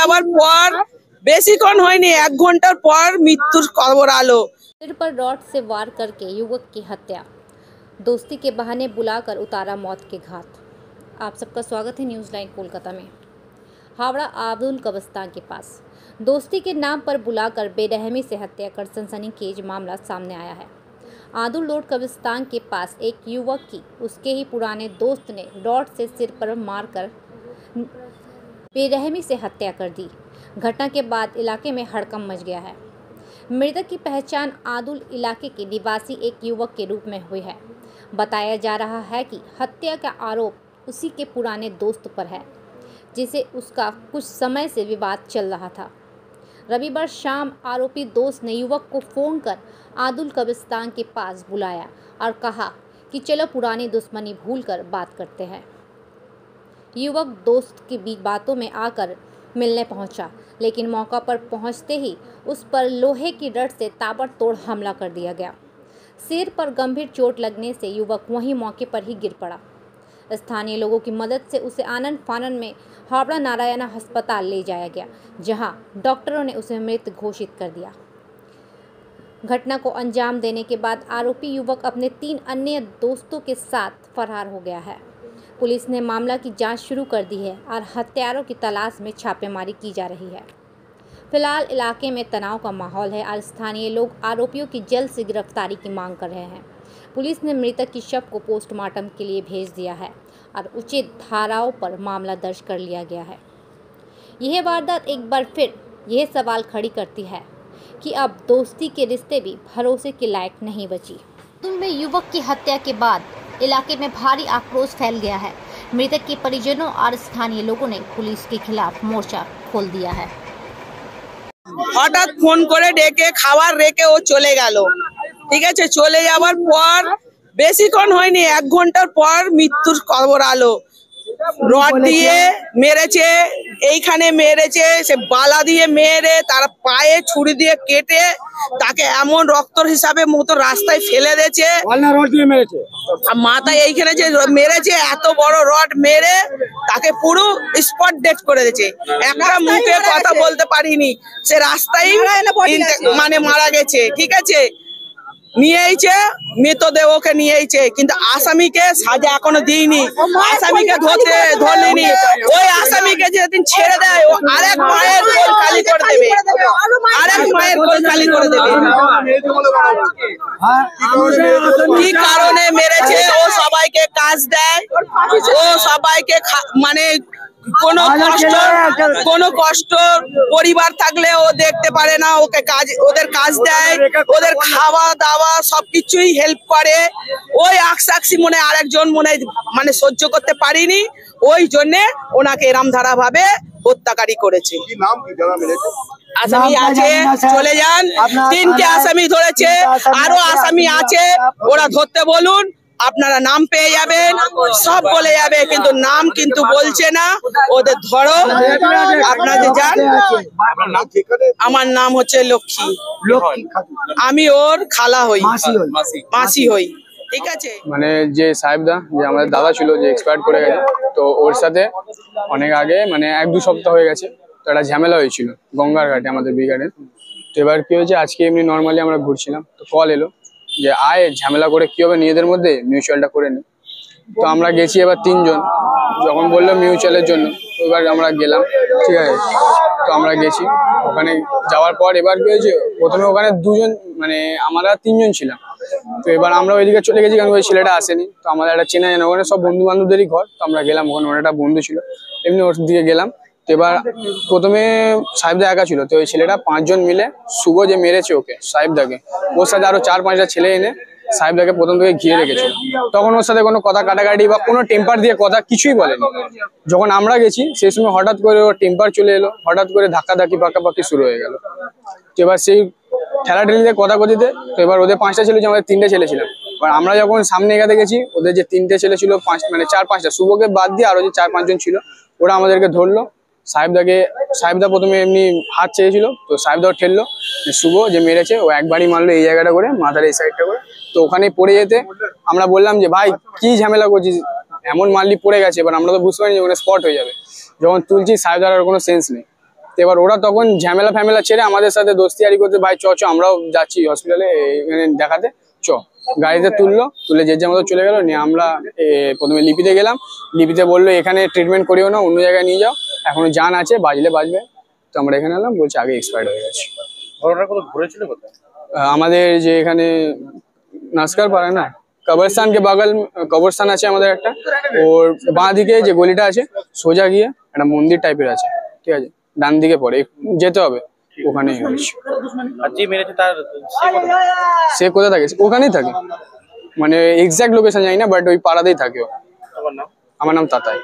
যাওয়ার পর বেশিক্ষণ হয়নি, 1 ঘন্টার পর মৃত্যুর খবর আলো। सिर पर रॉड से वार करके युवक की हत्या, दोस्ती के बहाने बुलाकर उतारा मौत के घाट। आप सबका स्वागत है न्यूज़ लाइन कोलकाता में। हावड़ा आदुल कब्रिस्तान के पास दोस्ती के नाम पर बुलाकर बेरहमी से हत्या कर सनसनीखेज मामला सामने आया है। आदुल रोड कब्रिस्तान के पास एक युवक की उसके ही पुराने दोस्त ने रॉड से सिर पर मारकर बेरहमी से हत्या कर दी। घटना के बाद इलाके में हड़कंप मच गया है। मृतक की पहचान आदुल इलाके के निवासी एक युवक के रूप में हुई है। बताया जा रहा है कि हत्या का आरोप उसी के पुराने दोस्त पर है, जिसे उसका कुछ समय से विवाद चल रहा था। रविवार शाम आरोपी दोस्त ने युवक को फ़ोन कर आदुल कब्रिस्तान के पास बुलाया और कहा कि चलो पुरानी दुश्मनी भूलकर बात करते हैं। युवक दोस्त की बीच बातों में आकर मिलने पहुंचा, लेकिन मौका पर पहुंचते ही उस पर लोहे की रड से ताबड़तोड़ हमला कर दिया गया। सिर पर गंभीर चोट लगने से युवक वहीं मौके पर ही गिर पड़ा। स्थानीय लोगों की मदद से उसे आनन फानन में हावड़ा नारायणा अस्पताल ले जाया गया, जहां डॉक्टरों ने उसे मृत घोषित कर दिया। घटना को अंजाम देने के बाद आरोपी युवक अपने 3 अन्य दोस्तों के साथ फरार हो गया है। पुलिस ने मामला की जांच शुरू कर दी है और हत्यारों की तलाश में छापेमारी की जा रही है। फिलहाल इलाके में तनाव का माहौल है और स्थानीय लोग आरोपियों की जल्द से गिरफ्तारी की मांग कर रहे हैं। पुलिस ने मृतक की शव को पोस्टमार्टम के लिए भेज दिया है और उचित धाराओं पर मामला दर्ज कर लिया गया है। यह वारदात एक बार फिर यह सवाल खड़ी करती है कि अब दोस्ती के रिश्ते भी भरोसे के लायक नहीं बची। में युवक की हत्या के बाद इलाके में भारी आक्रोश फैल गया है। मृतक के परिजनों और स्थानीय लोगों ने पुलिस के खिलाफ मोर्चा खोल दिया है। হঠাৎ ফোন করে ডেকে খাবার রেখে ও চলে গেল। ঠিক আছে, চলে যাওয়ার পর বেশিক্ষণ হয়নি, 1 ঘন্টার পর মৃত্যুর খবর আলো। রড দিয়ে মেরেছে, এইখানে মেরেছে, সে বালা দিয়ে মেরে তার পায়ে ছুরি দিয়ে কেটে তাকে এমন রক্ত হিসাবে মতো রাস্তায় ফেলে দিয়েছে। মাথায় এইখানে যে মেরেছে, এত বড় রড মেরে তাকে পুরো স্পট ডেথ করে দিয়েছে। একটা মুখে কথা বলতে পারিনি, সে রাস্তায় মানে মারা গেছে। ঠিক আছে, নিয়েছে মৃতদেহকে নিয়েছে, কিন্তু আসামিকে সাজা এখনো দিইনি, আসামিকে ধরেনি। ওই আসামিকে যেদিন ছেড়ে দেয় ও আরেক মায়ের কোল খালি করে দেবে, আরেক মায়ের কোল খালি করে দেবে। কি কারণে মেরেছে? ও সবাইকে কাজ দেয়, ও সবাইকে মানে কোনো কষ্ট পরিবার থাকলে ও দেখতে পারে না, ওকে কাজ, ওদের কাজ দেয়, ওদের খাওয়া দাওয়া সবকিছুই হেল্প করে। ওই আকসাক্ষী মনে আরেকজন মানে সহ্য করতে পারিনি, ওই জন্যে ওনাকে এরম ধারা ভাবে হত্যাকারী করেছে। আসামি আছে, চলে যান, 3টে আসামি ধরেছে, আরো আসামি আছে, ওরা ধরতে বলুন, আপনারা নাম পেয়ে যাবেন, সব বলে যাবে, কিন্তু নাম কিন্তু বলছে না। ওদের ধরো, আপনাদের যান। আমার নাম হচ্ছে লক্ষ্মী, আমি ওর খালা হই, মাসি হই। ঠিক আছে, মানে যে সাহেবদা, যে আমাদের দাদা ছিল, যে এক্সপায়ার্ড করে গেছে, তো ওর সাথে অনেক আগে মানে 1-2 সপ্তাহ হয়ে গেছে, তো একটা ঝামেলা হয়েছিল গঙ্গার ঘাটে, আমাদের বিঘাটে। তো এবার কি হয়েছে, আজকে এমনি নর্মালি আমরা ঘুরছিলাম, তো কল এলো যে আয় ঝামেলা করে কি হবে, নিজেদের মধ্যে মিউচুয়ালটা করে নি। তো আমরা গেছি এবার 3 জন, যখন বললো মিউচুয়ালের জন্য, এবার আমরা গেলাম। ঠিক আছে, তো আমরা গেছি, ওখানে যাওয়ার পর এবার কি হয়েছে, প্রথমে ওখানে 2 জন, মানে আমরা 3 জন ছিলাম। তো এবার আমরা ওইদিকে চলে গেছি, কারণ ওই ছেলেটা আসেনি। তো আমাদের একটা চেনা জানা, ওখানে সব বন্ধু বান্ধবদেরই ঘর, তো আমরা গেলাম, ওখানে ওর একটা বন্ধু ছিল, এমনি ওর দিকে গেলাম। তো এবার প্রথমে সাহেবদা একা ছিল, তো ওই ছেলেটা 5 জন মিলে, শুভ যে মেরেছে ওকে, সাহেবদাকে, ওর সাথে আরো 4-5টা ছেলে এনে সাহেবদাকে প্রথম থেকে ঘিরে রেখেছিল। তখন ওর সাথে কোনো কথা কাটাকাটি বা কোনো টেম্পার দিয়ে কথা কিছুই বলেনি। যখন আমরা গেছি সেই সময় হঠাৎ করে ওর টেম্পার চলে এলো, হঠাৎ করে ধাক্কাধাক্কি পাকাপাকি শুরু হয়ে গেল। তো এবার সেই ঠেলাঠেলিতে কথা কথিতে, তো এবার ওদের 5টা ছেলে ছিল, আমাদের 3টে ছেলে ছিলাম। এবার আমরা যখন সামনে এগাতে গেছি, ওদের যে 3টে ছেলে ছিল, 5 মানে 4-5টা, শুভকে বাদ দিয়ে আরো যে 4-5 জন ছিল, ওরা আমাদেরকে ধরলো। সাহেবদা প্রথমে এমনি হাত চেয়েছিল, তো সাহেবদাও ঠেললো। শুভ যে মেরেছে ও একবারই মারলো এই জায়গাটা করে, মাথার এই সাইডটা করে। তো ওখানে পড়ে যেতে আমরা বললাম যে ভাই কি ঝামেলা করছিস, এমন মারলি পড়ে গেছে। এবার আমরা তো বুঝতে পারিনি যে ওখানে স্পট হয়ে যাবে। যখন তুলছি সাহেবদার কোনো সেন্স নেই, তো এবার ওরা তখন ঝামেলা ফ্যামেলা ছেড়ে আমাদের সাথে দোস্তিয়ারি করতে, ভাই চ চ আমরাও যাচ্ছি হসপিটালে এখানে দেখাতে, চ গাড়িতে তুলে যে মতো চলে গেল। নিয়ে আমরা প্রথমে লিপিতে গেলাম, লিপিতে বললো এখানে ট্রিটমেন্ট করিও না, অন্য জায়গায় নিয়ে যাও, এখনো জান আছে, বাজলে বাজবে। তো আমরা এখানে এলাম, বলছে আগে এক্সপায়ার্ড হয়ে গেছে। ঘটনা কত ঘুরেছিল কোথায়? আমাদের যে এখানে নাস্কার পাড়া না, কবরস্থানকে বাগল কবরস্থান আছে আমাদের একটা, ওর বাঁ দিকে যে গলিটা আছে সোজা গিয়ে একটা মন্দির টাইপের আছে, ঠিক আছে, ডান দিকে পড়ে যেতে হবে, ওখানেই হয়েছে। আর যে মেরেছে তার সে কোথায় থাকে? ওখানেই থাকে, মানে এক্সাক্ট লোকেশন জানি না, বাট ওই পাড়াতেই থাকে ও। তোমার নাম? আমার নাম তাতাই।